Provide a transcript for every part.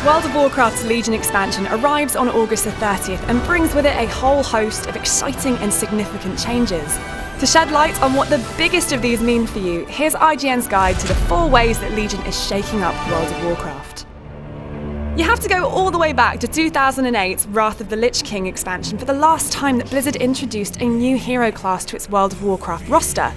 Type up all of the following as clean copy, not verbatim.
World of Warcraft's Legion expansion arrives on August the 30th and brings with it a whole host of exciting and significant changes. To shed light on what the biggest of these mean for you, here's IGN's guide to the 4 ways that Legion is shaking up World of Warcraft. You have to go all the way back to 2008's Wrath of the Lich King expansion for the last time that Blizzard introduced a new hero class to its World of Warcraft roster.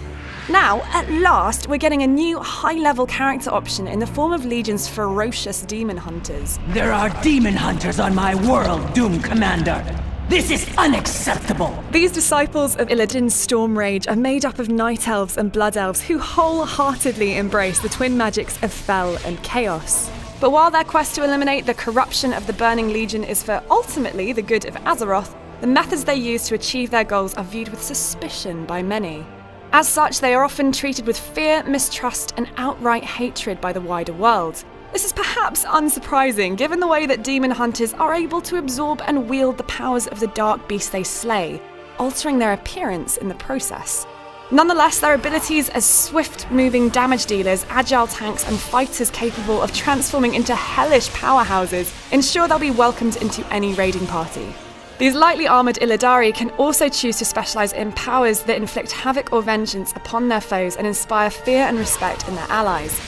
Now, at last, we're getting a new high-level character option in the form of Legion's ferocious demon hunters. There are demon hunters on my world, Doom Commander. This is unacceptable! These disciples of Illidan's storm rage are made up of night elves and blood elves who wholeheartedly embrace the twin magics of Fel and Chaos. But while their quest to eliminate the corruption of the Burning Legion is for ultimately the good of Azeroth, the methods they use to achieve their goals are viewed with suspicion by many. As such, they are often treated with fear, mistrust, and outright hatred by the wider world. This is perhaps unsurprising, given the way that demon hunters are able to absorb and wield the powers of the dark beasts they slay, altering their appearance in the process. Nonetheless, their abilities as swift-moving damage dealers, agile tanks, and fighters capable of transforming into hellish powerhouses ensure they'll be welcomed into any raiding party. These lightly armoured Illidari can also choose to specialise in powers that inflict havoc or vengeance upon their foes and inspire fear and respect in their allies.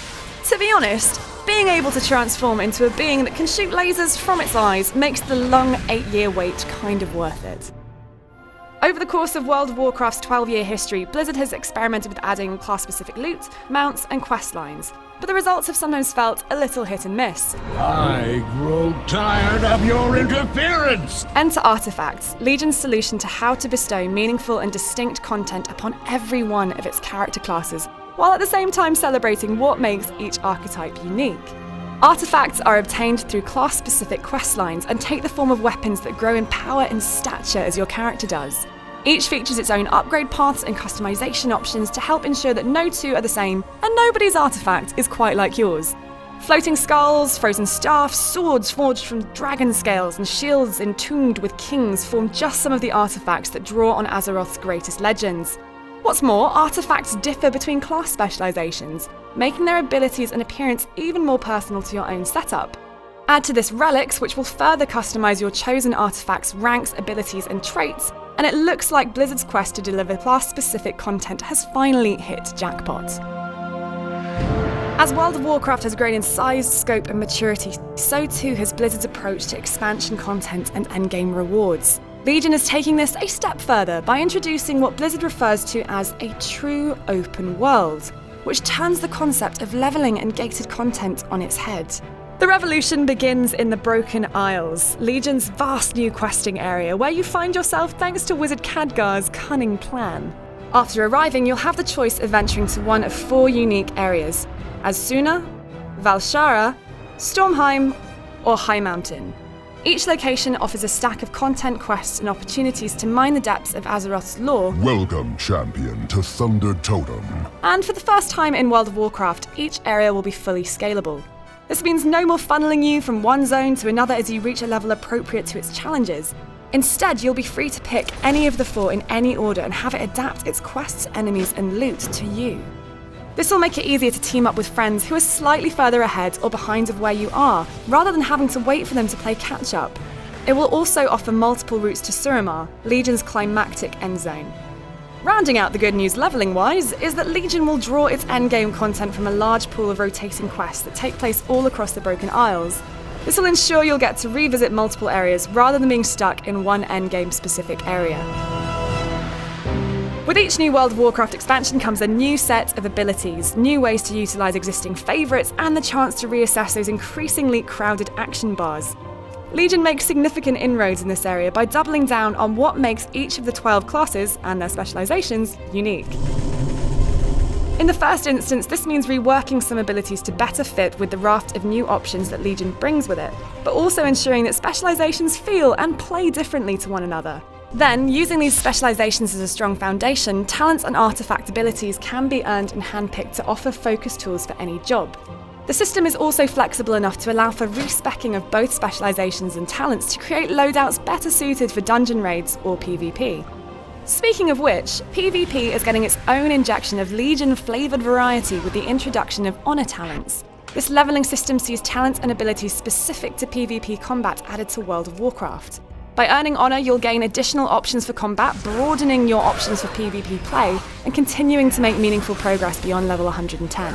To be honest, being able to transform into a being that can shoot lasers from its eyes makes the long 8-year wait kind of worth it. Over the course of World of Warcraft's 12-year history, Blizzard has experimented with adding class-specific loot, mounts, and quest lines, but the results have sometimes felt a little hit and miss. I grow tired of your interference! Enter Artifacts, Legion's solution to how to bestow meaningful and distinct content upon every one of its character classes, while at the same time celebrating what makes each archetype unique. Artifacts are obtained through class-specific quest lines and take the form of weapons that grow in power and stature as your character does. Each features its own upgrade paths and customization options to help ensure that no two are the same and nobody's artifact is quite like yours. Floating skulls, frozen staffs, swords forged from dragon scales, and shields entombed with kings form just some of the artifacts that draw on Azeroth's greatest legends. What's more, artifacts differ between class specializations, making their abilities and appearance even more personal to your own setup. Add to this relics, which will further customize your chosen artifact's ranks, abilities, and traits, and it looks like Blizzard's quest to deliver class-specific content has finally hit jackpot. As World of Warcraft has grown in size, scope, and maturity, so too has Blizzard's approach to expansion content and endgame rewards. Legion is taking this a step further by introducing what Blizzard refers to as a true open world, which turns the concept of leveling and gated content on its head. The revolution begins in the Broken Isles, Legion's vast new questing area, where you find yourself thanks to Wizard Khadgar's cunning plan. After arriving, you'll have the choice of venturing to one of 4 unique areas: Azsuna, Valshara, Stormheim, or High Mountain. Each location offers a stack of content, quests, and opportunities to mine the depths of Azeroth's lore. Welcome, champion, to Thunder Totem. And for the first time in World of Warcraft, each area will be fully scalable. This means no more funneling you from one zone to another as you reach a level appropriate to its challenges. Instead, you'll be free to pick any of the 4 in any order and have it adapt its quests, enemies, and loot to you. This will make it easier to team up with friends who are slightly further ahead or behind of where you are, rather than having to wait for them to play catch-up. It will also offer multiple routes to Suramar, Legion's climactic endzone. Rounding out the good news leveling-wise is that Legion will draw its endgame content from a large pool of rotating quests that take place all across the Broken Isles. This will ensure you'll get to revisit multiple areas rather than being stuck in one endgame-specific area. With each new World of Warcraft expansion comes a new set of abilities, new ways to utilise existing favourites, and the chance to reassess those increasingly crowded action bars. Legion makes significant inroads in this area by doubling down on what makes each of the 12 classes and their specialisations unique. In the first instance, this means reworking some abilities to better fit with the raft of new options that Legion brings with it, but also ensuring that specialisations feel and play differently to one another. Then, using these specialisations as a strong foundation, talents and artefact abilities can be earned and handpicked to offer focus tools for any job. The system is also flexible enough to allow for respecking of both specialisations and talents to create loadouts better suited for dungeon raids or PvP. Speaking of which, PvP is getting its own injection of Legion-flavoured variety with the introduction of honour talents. This leveling system sees talents and abilities specific to PvP combat added to World of Warcraft. By earning honour, you'll gain additional options for combat, broadening your options for PvP play, and continuing to make meaningful progress beyond level 110.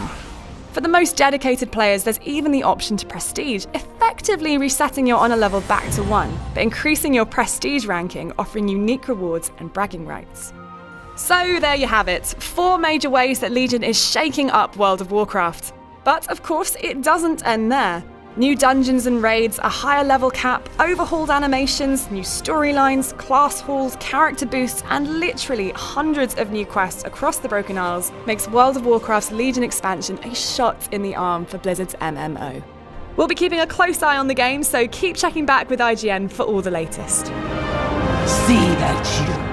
For the most dedicated players, there's even the option to prestige, effectively resetting your honour level back to 1, but increasing your prestige ranking, offering unique rewards and bragging rights. So there you have it, 4 major ways that Legion is shaking up World of Warcraft. But of course, it doesn't end there. New dungeons and raids, a higher level cap, overhauled animations, new storylines, class halls, character boosts, and literally hundreds of new quests across the Broken Isles makes World of Warcraft's Legion expansion a shot in the arm for Blizzard's MMO. We'll be keeping a close eye on the game, so keep checking back with IGN for all the latest. See that you